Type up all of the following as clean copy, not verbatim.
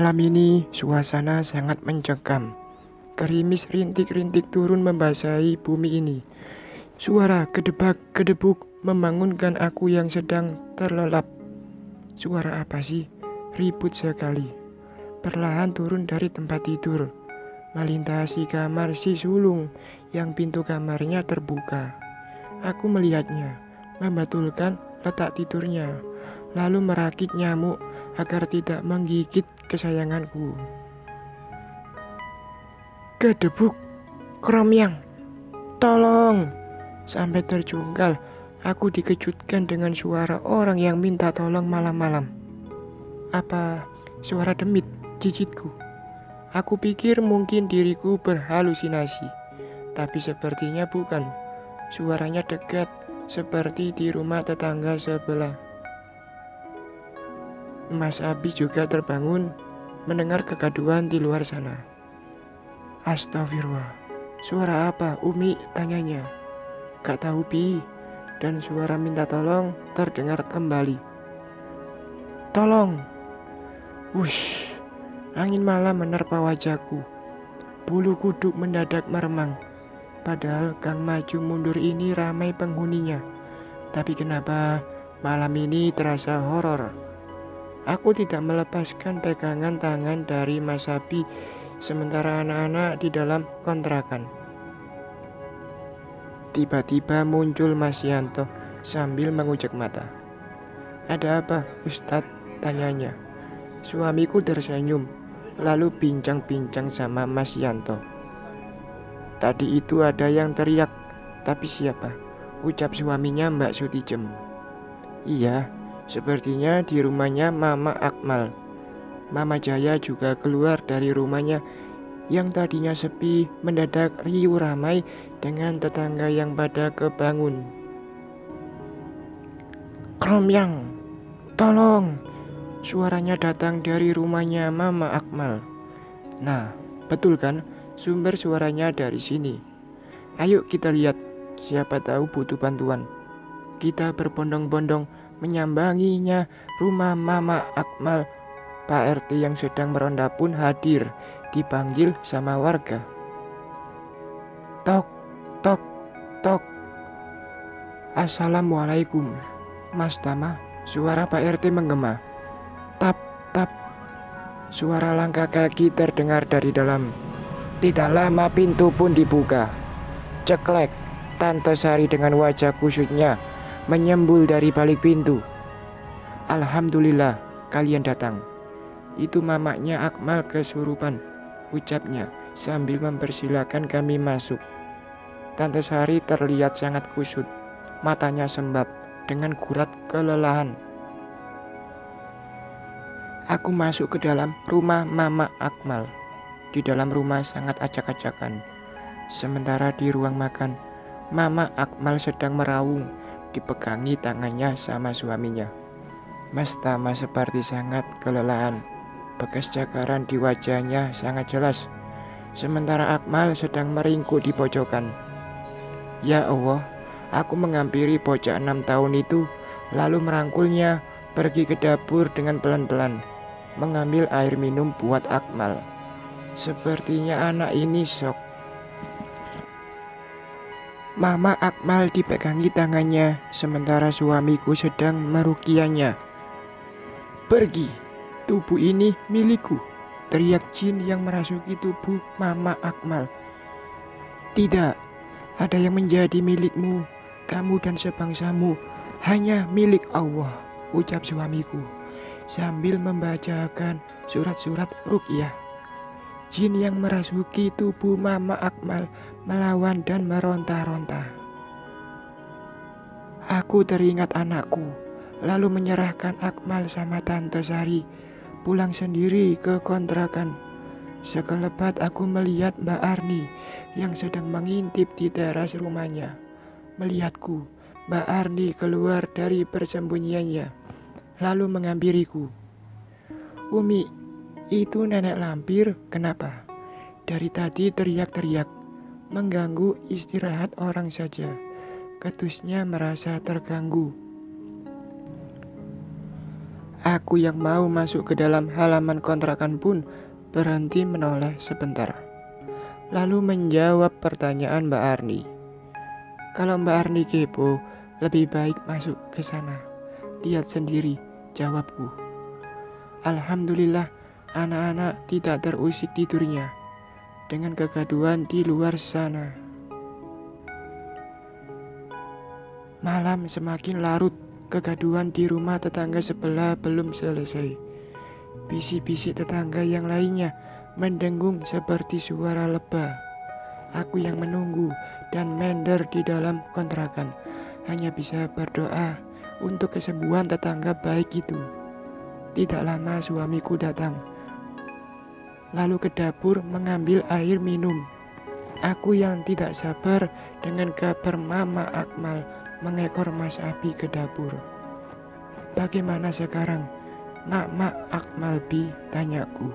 Malam ini suasana sangat mencekam. Gerimis rintik-rintik turun membasahi bumi ini. Suara gedebak-gedebuk membangunkan aku yang sedang terlelap. Suara apa sih? Ribut sekali. Perlahan turun dari tempat tidur, melintasi kamar si sulung yang pintu kamarnya terbuka. Aku melihatnya, membetulkan letak tidurnya, lalu merakit nyamuk agar tidak menggigit kesayanganku. Gedebuk, kromyang, tolong! Sampai terjungkal, aku dikejutkan dengan suara orang yang minta tolong malam-malam. Apa suara demit cicitku? Aku pikir mungkin diriku berhalusinasi, tapi sepertinya bukan. Suaranya dekat, seperti di rumah tetangga sebelah. Mas Abi juga terbangun mendengar kegaduhan di luar sana. Astagfirullah, suara apa? Umi tanyanya. Gak tahu Bi, dan suara minta tolong terdengar kembali. Tolong! Wush, angin malam menerpa wajahku. Bulu kuduk mendadak meremang. Padahal gang maju mundur ini ramai penghuninya. Tapi kenapa malam ini terasa horor? Aku tidak melepaskan pegangan tangan dari Mas Abi sementara anak-anak di dalam kontrakan. Tiba-tiba muncul Mas Yanto sambil mengucek mata. Ada apa, Ustadz? Tanyanya. Suamiku tersenyum, lalu bincang-bincang sama Mas Yanto. Tadi itu ada yang teriak, tapi siapa? Ucap suaminya Mbak Sutijem. Iya, sepertinya di rumahnya Mama Akmal. Mama Jaya juga keluar dari rumahnya yang tadinya sepi, mendadak riuh ramai dengan tetangga yang pada kebangun. Kromyang, tolong! Suaranya datang dari rumahnya Mama Akmal. Nah, betul kan? Sumber suaranya dari sini. Ayo kita lihat, siapa tahu butuh bantuan. Kita berbondong-bondong menyambanginya. Rumah Mama Akmal. Pak RT yang sedang meronda pun hadir, dipanggil sama warga. Tok, tok, tok. Assalamualaikum, Mas Tama. Suara Pak RT menggema. Tap, tap. Suara langkah kaki terdengar dari dalam. Tidak lama pintu pun dibuka. Ceklek, Tante Sari dengan wajah kusutnya menyembul dari balik pintu. Alhamdulillah kalian datang. Itu mamanya Akmal kesurupan, ucapnya sambil mempersilahkan kami masuk. Tante Sari terlihat sangat kusut, matanya sembab dengan gurat kelelahan. Aku masuk ke dalam rumah Mama Akmal. Di dalam rumah sangat acak-acakan. Sementara di ruang makan, Mama Akmal sedang meraung, dipegangi tangannya sama suaminya. Mas Tama seperti sangat kelelahan. Bekas cakaran di wajahnya sangat jelas. Sementara Akmal sedang meringkuk di pojokan. Ya Allah, aku menghampiri bocah 6 tahun itu, lalu merangkulnya, pergi ke dapur dengan pelan-pelan, mengambil air minum buat Akmal. Sepertinya anak ini shock. Mama Akmal dipegangi tangannya, sementara suamiku sedang merukiahnya. Pergi, tubuh ini milikku, teriak jin yang merasuki tubuh Mama Akmal. Tidak, ada yang menjadi milikmu, kamu dan sebangsamu, hanya milik Allah, ucap suamiku, sambil membacakan surat-surat ruqyah. Jin yang merasuki tubuh Mama Akmal melawan dan meronta-ronta. Aku teringat anakku, lalu menyerahkan Akmal sama Tante Sari, pulang sendiri ke kontrakan. Sekelebat aku melihat Mbak Arni yang sedang mengintip di teras rumahnya. Melihatku, Mbak Arni keluar dari persembunyiannya, lalu menghampiriku. Umi, itu nenek lampir, kenapa? Dari tadi teriak-teriak, mengganggu istirahat orang saja. Ketusnya merasa terganggu. Aku yang mau masuk ke dalam halaman kontrakan pun berhenti menoleh sebentar. Lalu menjawab pertanyaan Mbak Arni. Kalau Mbak Arni kepo, lebih baik masuk ke sana. Lihat sendiri, jawabku. Alhamdulillah, anak-anak tidak terusik tidurnya dengan kegaduhan di luar sana. Malam semakin larut, kegaduhan di rumah tetangga sebelah belum selesai. Bisik-bisik tetangga yang lainnya mendengung seperti suara lebah. Aku yang menunggu dan mender di dalam kontrakan hanya bisa berdoa untuk kesembuhan tetangga baik itu. Tidak lama suamiku datang, lalu ke dapur mengambil air minum. Aku yang tidak sabar dengan kabar Mama Akmal mengekor Mas Abi ke dapur. Bagaimana sekarang, Mama Akmal Bi? Tanyaku.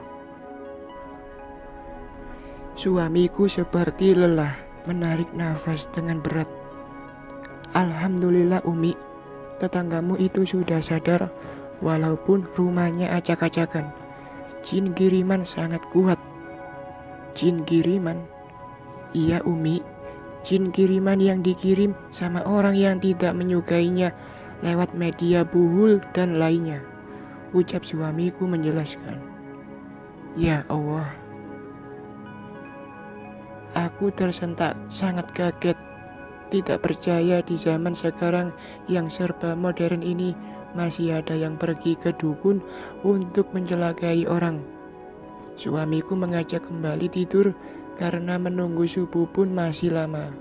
Suamiku seperti lelah menarik nafas dengan berat. Alhamdulillah Umi, tetanggamu itu sudah sadar walaupun rumahnya acak-acakan. Jin kiriman sangat kuat. Jin kiriman? Iya Umi, jin kiriman yang dikirim sama orang yang tidak menyukainya lewat media buhul dan lainnya, ucap suamiku menjelaskan. Ya Allah. Aku tersentak, sangat kaget. Tidak percaya di zaman sekarang yang serba modern ini masih ada yang pergi ke dukun untuk mencelakai orang. Suamiku mengajak kembali tidur karena menunggu subuh pun masih lama.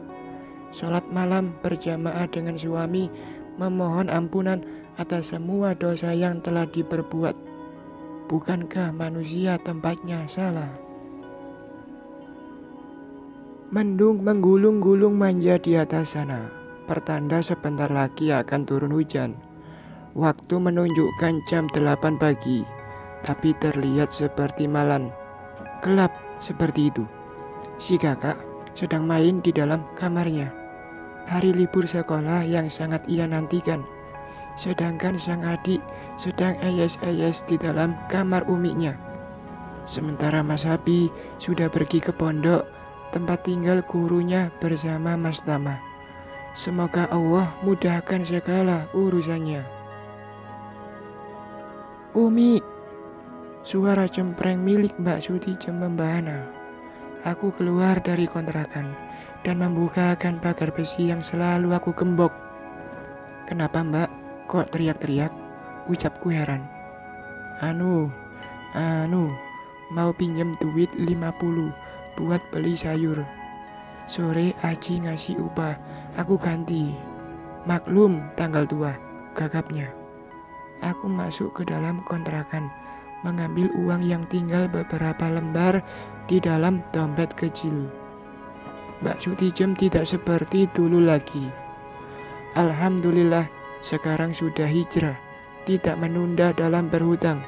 Sholat malam berjamaah dengan suami, memohon ampunan atas semua dosa yang telah diperbuat. Bukankah manusia tempatnya salah? Mendung menggulung-gulung manja di atas sana, pertanda sebentar lagi akan turun hujan. Waktu menunjukkan jam 8 pagi, tapi terlihat seperti malam, gelap seperti itu. Si kakak sedang main di dalam kamarnya. Hari libur sekolah yang sangat ia nantikan. Sedangkan sang adik sedang ayes-ayes di dalam kamar uminya. Sementara Mas Abi sudah pergi ke pondok, tempat tinggal gurunya bersama Mas Tama. Semoga Allah mudahkan segala urusannya. Umi, suara cempreng milik Mbak Sutijem membahana. Aku keluar dari kontrakan dan membukakan pagar besi yang selalu aku gembok. Kenapa Mbak? Kok teriak-teriak? Ucapku heran. Anu, mau pinjem duit 50 buat beli sayur. Sore Aji ngasih upah, aku ganti. Maklum tanggal tua, gagapnya. Aku masuk ke dalam kontrakan, mengambil uang yang tinggal beberapa lembar di dalam dompet kecil. Mbak Sutijem tidak seperti dulu lagi. Alhamdulillah, sekarang sudah hijrah, tidak menunda dalam berhutang.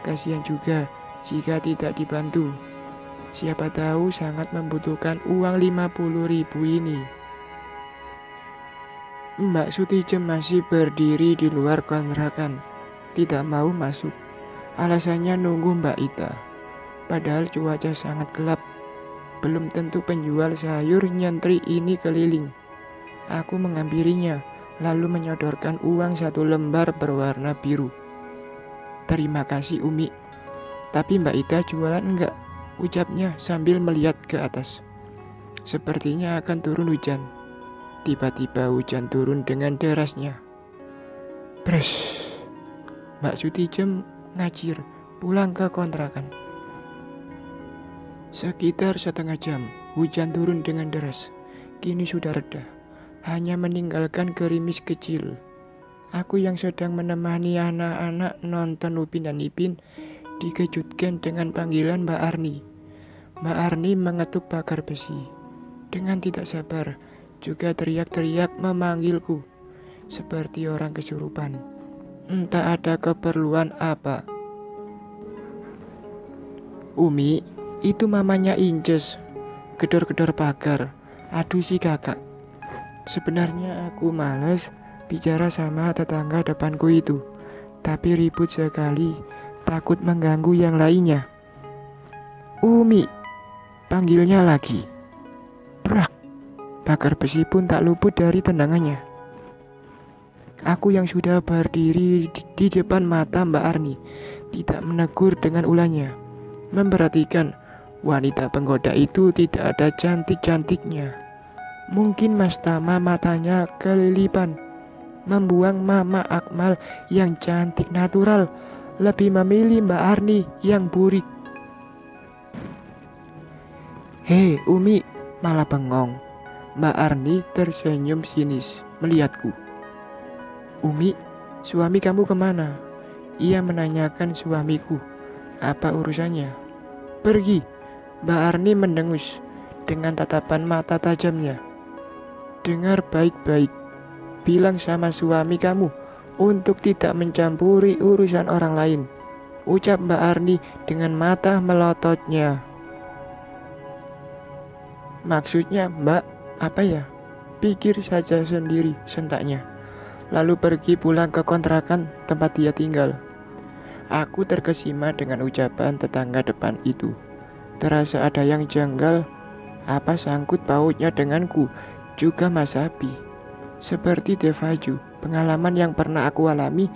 Kasihan juga jika tidak dibantu. Siapa tahu sangat membutuhkan uang 50.000 ini. Mbak Sutijem masih berdiri di luar kontrakan, tidak mau masuk. Alasannya nunggu Mbak Ita. Padahal cuaca sangat gelap. Belum tentu penjual sayur nyentri ini keliling. Aku menghampirinya, lalu menyodorkan uang 1 lembar berwarna biru. Terima kasih Umi. Tapi Mbak Ita jualan enggak? Ucapnya sambil melihat ke atas. Sepertinya akan turun hujan. Tiba-tiba hujan turun dengan derasnya. Bres. Mbak Sutijem ngacir pulang ke kontrakan. Sekitar setengah jam, hujan turun dengan deras. Kini sudah reda, hanya meninggalkan gerimis kecil. Aku yang sedang menemani anak-anak nonton Upin dan Ipin dikejutkan dengan panggilan Mbak Arni. Mbak Arni mengetuk pagar besi. Dengan tidak sabar, juga teriak-teriak memanggilku, seperti orang kesurupan. Entah ada keperluan apa. Umi, itu mamanya Inces, gedor-gedor pagar. Aduh si kakak. Sebenarnya aku malas bicara sama tetangga depanku itu. tapi ribut sekali, takut mengganggu yang lainnya. Umi, panggilnya lagi. Brak, bakar besi pun tak luput dari tendangannya. Aku yang sudah berdiri di depan mata Mbak Arni tidak menegur dengan ulahnya, memperhatikan wanita penggoda itu tidak ada cantik-cantiknya. Mungkin Mas Tama matanya kelilipan, membuang Mama Akmal yang cantik natural, lebih memilih Mbak Arni yang burik. Hei Umi, malah bengong. Mbak Arni tersenyum sinis melihatku. Umi, suami kamu kemana? Ia menanyakan suamiku. Apa urusannya? Pergi. Mbak Arni mendengus dengan tatapan mata tajamnya. Dengar baik-baik. Bilang sama suami kamu untuk tidak mencampuri urusan orang lain. Ucap Mbak Arni dengan mata melototnya. Maksudnya Mbak, apa ya? Pikir saja sendiri, sentaknya. Lalu pergi pulang ke kontrakan tempat dia tinggal. Aku terkesima dengan ucapan tetangga depan itu. Terasa ada yang janggal. Apa sangkut pautnya denganku, juga Mas Abi. Seperti devaju, pengalaman yang pernah aku alami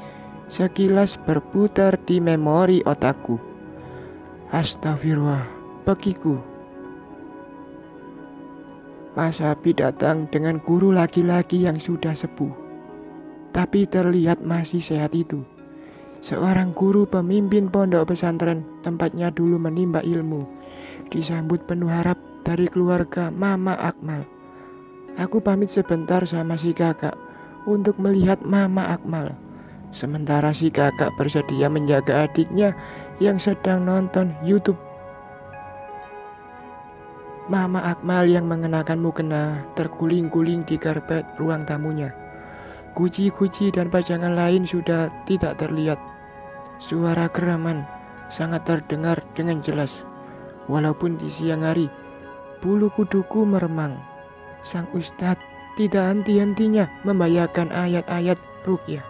sekilas berputar di memori otakku. Astagfirullah, bagiku. Mas Abi datang dengan guru laki-laki yang sudah sepuh, tapi terlihat masih sehat itu. Seorang guru pemimpin pondok pesantren tempatnya dulu menimba ilmu, disambut penuh harap dari keluarga Mama Akmal. Aku pamit sebentar sama si kakak untuk melihat Mama Akmal, sementara si kakak bersedia menjaga adiknya yang sedang nonton YouTube. Mama Akmal yang mengenakan mukena terguling-guling di karpet ruang tamunya. Guci-guci dan pajangan lain sudah tidak terlihat. Suara geraman sangat terdengar dengan jelas. Walaupun di siang hari, bulu kuduku meremang. Sang ustadz tidak henti-hentinya membacakan ayat-ayat ruqyah.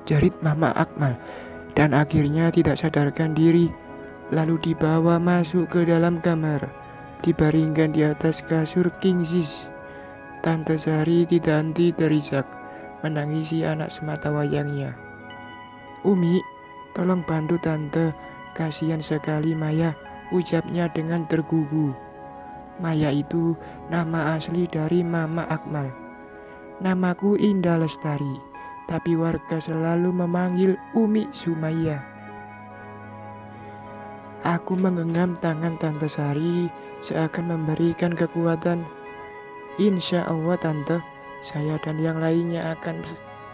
Jerit Mama Akmal dan akhirnya tidak sadarkan diri. Lalu dibawa masuk ke dalam kamar, dibaringkan di atas kasur king size. Tante Sari tidak henti terisak, menangisi anak semata wayangnya. Umi, tolong bantu tante, kasihan sekali Maya, ucapnya dengan tergugu. Maya itu nama asli dari Mama Akmal. Namaku Indah Lestari, tapi warga selalu memanggil Umi Sumaya. Aku menggenggam tangan Tante Sari seakan memberikan kekuatan. Insya Allah tante, saya dan yang lainnya akan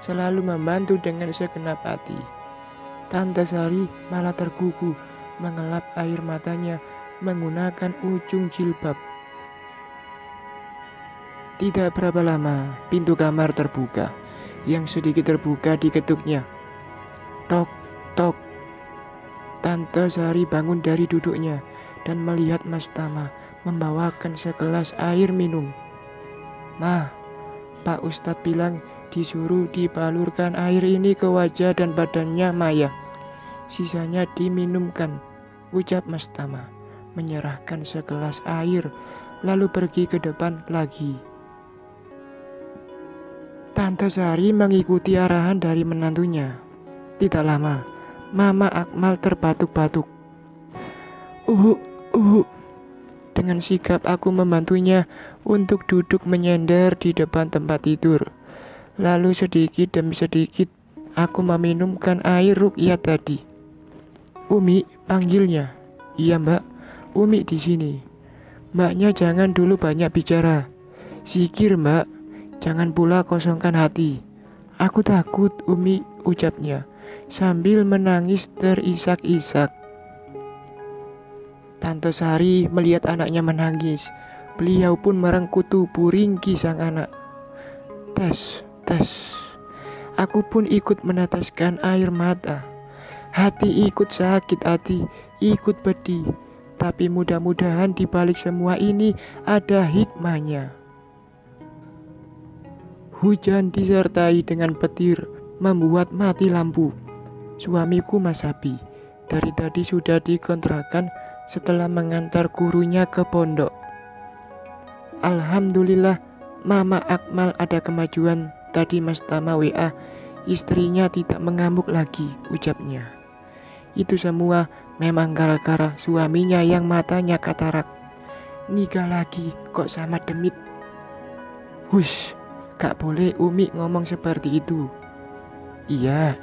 selalu membantu dengan segenap hati. Tante Sari malah tergugu mengelap air matanya menggunakan ujung jilbab. Tidak berapa lama, pintu kamar terbuka. Yang sedikit terbuka diketuknya. Tok, tok. Tante Sari bangun dari duduknya dan melihat Mas Tama membawakan segelas air minum. Ma, Pak Ustadz bilang disuruh dibalurkan air ini ke wajah dan badannya Maya. Sisanya diminumkan, ucap Mas Tama, menyerahkan segelas air, lalu pergi ke depan lagi. Tante Sari mengikuti arahan dari menantunya. Tidak lama, Mama Akmal terbatuk-batuk. Dengan sigap aku membantunya untuk duduk menyender di depan tempat tidur. Lalu sedikit demi sedikit aku meminumkan air ruqyah tadi. Umi, panggilnya. Iya mbak, Umi di sini. Mbaknya jangan dulu banyak bicara. Zikir mbak, jangan pula kosongkan hati. Aku takut Umi, ucapnya sambil menangis terisak-isak. Tante Sari melihat anaknya menangis. Beliau pun merengkuh tubuh ringkih sang anak. Tes. Aku pun ikut meneteskan air mata. Hati ikut sakit hati, ikut pedih. Tapi mudah-mudahan di balik semua ini ada hikmahnya. Hujan disertai dengan petir membuat mati lampu. Suamiku Mas Abi dari tadi sudah dikontrakan setelah mengantar gurunya ke pondok. Alhamdulillah Mama Akmal ada kemajuan. Tadi Mas Tama WA, istrinya tidak mengamuk lagi, ucapnya. Itu semua memang gara-gara suaminya yang matanya katarak. Nikah lagi kok sama demit. Hush, gak boleh Umi ngomong seperti itu. Iya.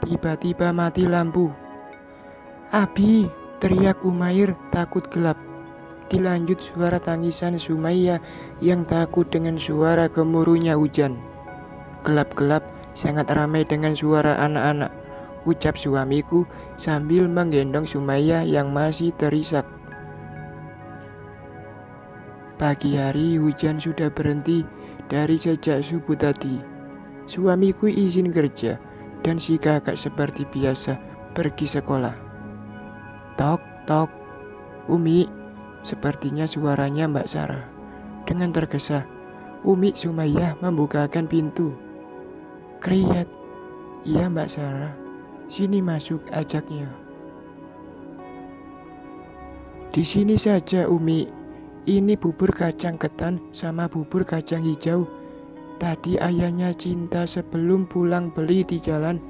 Tiba-tiba mati lampu. Abi, teriak Umair takut gelap. Dilanjut suara tangisan Sumayyah yang takut dengan suara gemuruhnya hujan. Gelap-gelap sangat ramai dengan suara anak-anak, ucap suamiku sambil menggendong Sumayyah yang masih terisak. Pagi hari hujan sudah berhenti dari sejak subuh tadi. Suamiku izin kerja dan si kakak seperti biasa pergi sekolah. Tok, tok. Umi, sepertinya suaranya Mbak Sarah. Dengan tergesa, Umi Sumayyah membukakan pintu. Kriat. Iya Mbak Sarah, sini masuk, ajaknya. Di sini saja Umi. Ini bubur kacang ketan sama bubur kacang hijau. Tadi ayahnya Cinta sebelum pulang beli di jalan.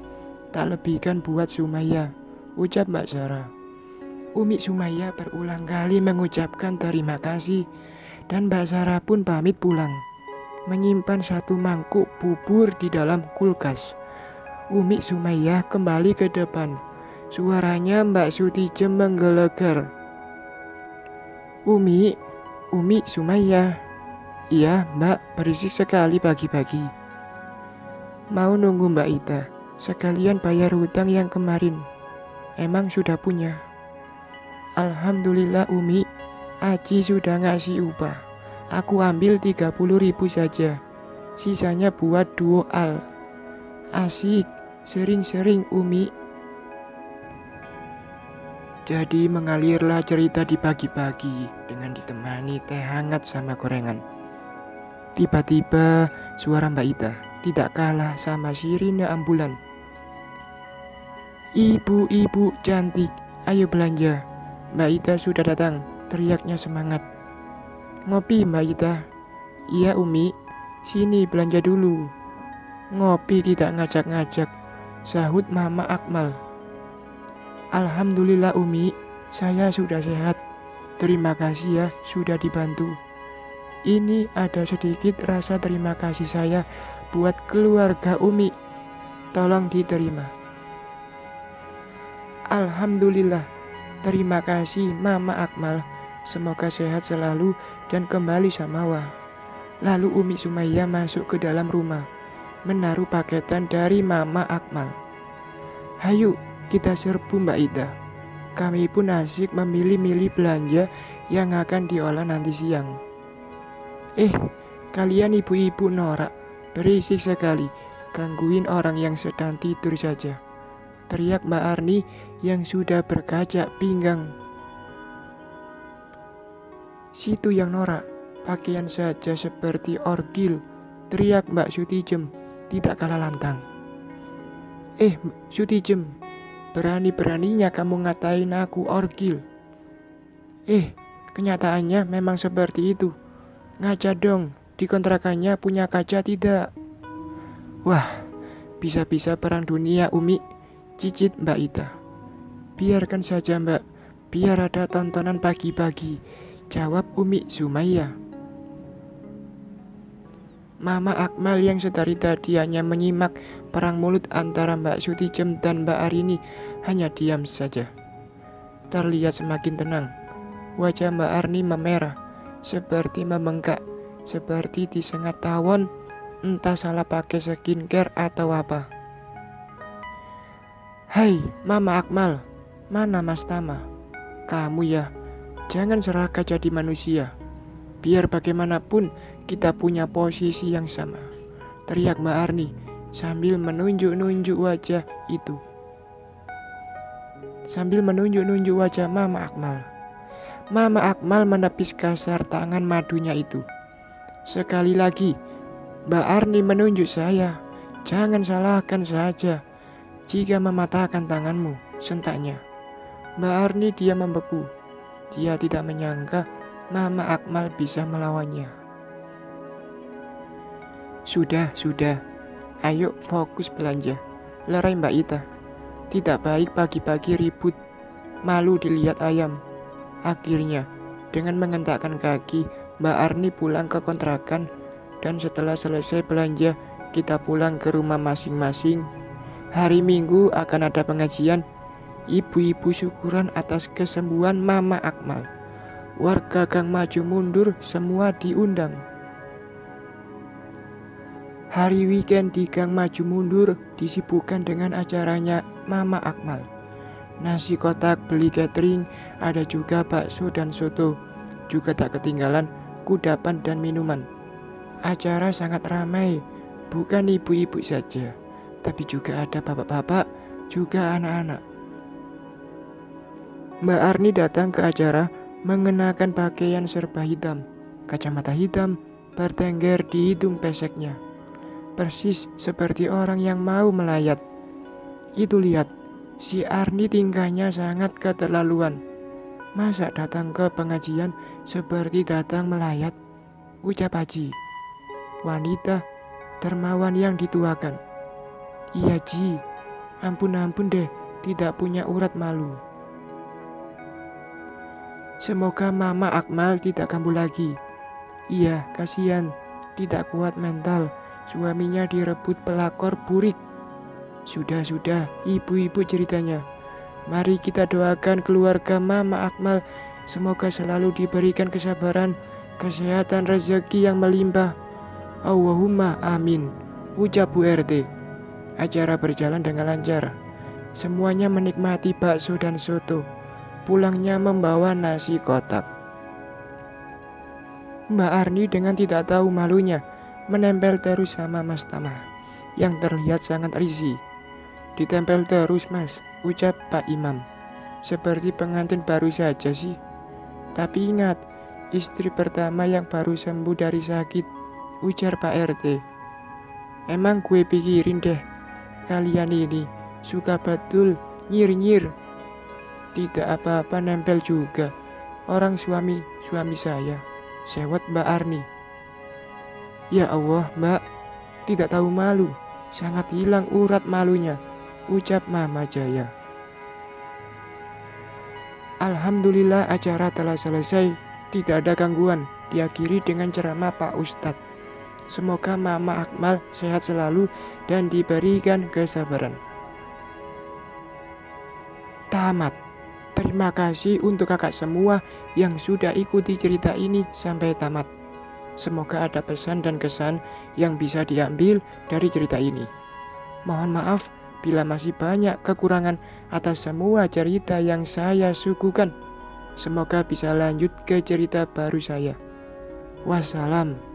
Tak lebihkan buat Sumayyah, ucap Mbak Sarah. Umi Sumayyah berulang kali mengucapkan terima kasih dan Mbak Sarah pun pamit pulang. Menyimpan satu mangkuk bubur di dalam kulkas. Umi Sumayyah kembali ke depan. Suaranya Mbak Sutijem menggelegar. Umi Sumayyah. Iya Mbak, berisik sekali pagi-pagi. Mau nunggu Mbak Ida, sekalian bayar hutang yang kemarin. Emang sudah punya? Alhamdulillah Umi, Aji sudah ngasih upah. Aku ambil 30.000 saja. Sisanya buat duo al. Asik, sering-sering Umi. Jadi mengalirlah cerita di pagi-pagi dengan ditemani teh hangat sama gorengan. Tiba-tiba suara Mbak Ida tidak kalah sama sirine ambulan. Ibu-ibu cantik, ayo belanja. Mbak Ida sudah datang, teriaknya semangat. Ngopi Mbak Ida. Iya Umi, sini belanja dulu. Ngopi tidak ngajak-ngajak, sahut Mama Akmal. Alhamdulillah Umi, saya sudah sehat. Terima kasih ya sudah dibantu. Ini ada sedikit rasa terima kasih saya buat keluarga Umi. Tolong diterima. Alhamdulillah. Terima kasih Mama Akmal. Semoga sehat selalu dan kembali samawa. Lalu Umi Sumayyah masuk ke dalam rumah, menaruh paketan dari Mama Akmal. Hayu, kita serbu Mbak Ida. Kami pun asik memilih-milih belanja yang akan diolah nanti siang. Kalian ibu-ibu norak, berisik sekali, gangguin orang yang sedang tidur saja, teriak Mbak Arni yang sudah berkaca pinggang. Situ yang norak, pakaian saja seperti orgil, teriak Mbak Sutijem tidak kalah lantang. Sutijem, berani-beraninya kamu ngatain aku orgil. Kenyataannya memang seperti itu. Ngaca dong, di kontrakannya punya kaca tidak? Wah, bisa-bisa perang dunia Umi, cicit Mbak Ida. Biarkan saja Mbak, biar ada tontonan pagi-pagi, jawab Umi Sumayyah. Mama Akmal yang sedari tadi hanya menyimak perang mulut antara Mbak Sutijem dan Mbak Arini hanya diam saja. Terlihat semakin tenang. Wajah Mbak Arni memerah, seperti membengkak, seperti disengat tawon, entah salah pakai skincare atau apa. Hai Mama Akmal, mana Mas Tama? Kamu ya, jangan serakah jadi manusia. Biar bagaimanapun kita punya posisi yang sama, teriak Mbak Arni sambil menunjuk-nunjuk wajah itu. Sambil menunjuk-nunjuk wajah Mama Akmal. Mama Akmal menepis kasar tangan madunya itu. Sekali lagi, Mbak Arni menunjuk saya. Jangan salahkan saja jika mematahkan tanganmu, sentaknya. Mbak Arni diam membeku. Dia tidak menyangka Mama Akmal bisa melawannya. Sudah. Ayo fokus belanja. Lerai Mbak Ita. Tidak baik pagi-pagi ribut. Malu dilihat ayam. Akhirnya, dengan mengentakkan kaki, Mbak Arni pulang ke kontrakan. Dan setelah selesai belanja, kita pulang ke rumah masing-masing. Hari Minggu akan ada pengajian. Ibu-ibu syukuran atas kesembuhan Mama Akmal. Warga Gang Maju Mundur semua diundang. Hari weekend di Gang Maju Mundur disibukkan dengan acaranya Mama Akmal. Nasi kotak beli catering, ada juga bakso dan soto. Juga tak ketinggalan kudapan dan minuman. Acara sangat ramai, bukan ibu-ibu saja, tapi juga ada bapak-bapak, juga anak-anak. Mbak Arni datang ke acara mengenakan pakaian serba hitam, kacamata hitam, bertengger di hidung peseknya. Persis seperti orang yang mau melayat. Itu lihat, si Arni tingkahnya sangat keterlaluan. Masa datang ke pengajian seperti datang melayat? Ucap Haji. Wanita dermawan yang dituakan. Iya Ji, ampun deh, tidak punya urat malu. Semoga Mama Akmal tidak kambuh lagi. Iya, kasihan, tidak kuat mental, suaminya direbut pelakor burik. Sudah, ibu-ibu ceritanya. Mari kita doakan keluarga Mama Akmal, semoga selalu diberikan kesabaran, kesehatan, rezeki yang melimpah. Allahumma amin, ucap Bu RT. Acara berjalan dengan lancar. Semuanya menikmati bakso dan soto. Pulangnya membawa nasi kotak. Mbak Arni dengan tidak tahu malunya menempel terus sama Mas Tama yang terlihat sangat risih. Ditempel terus Mas, ucap Pak Imam. Seperti pengantin baru saja sih. Tapi ingat, istri pertama yang baru sembuh dari sakit, ujar Pak RT. Emang gue pikirin deh, kalian ini suka betul nyir-nyir. Tidak apa-apa nempel juga. Orang suami saya, sewot Mbak Arni. Ya Allah Mbak, tidak tahu malu, sangat hilang urat malunya, ucap Mama Jaya. Alhamdulillah acara telah selesai, tidak ada gangguan, diakhiri dengan ceramah Pak Ustadz. Semoga Mama Akmal sehat selalu dan diberikan kesabaran. Tamat. Terima kasih untuk kakak semua yang sudah ikuti cerita ini sampai tamat. Semoga ada pesan dan kesan yang bisa diambil dari cerita ini. Mohon maaf bila masih banyak kekurangan atas semua cerita yang saya suguhkan. Semoga bisa lanjut ke cerita baru saya. Wassalam.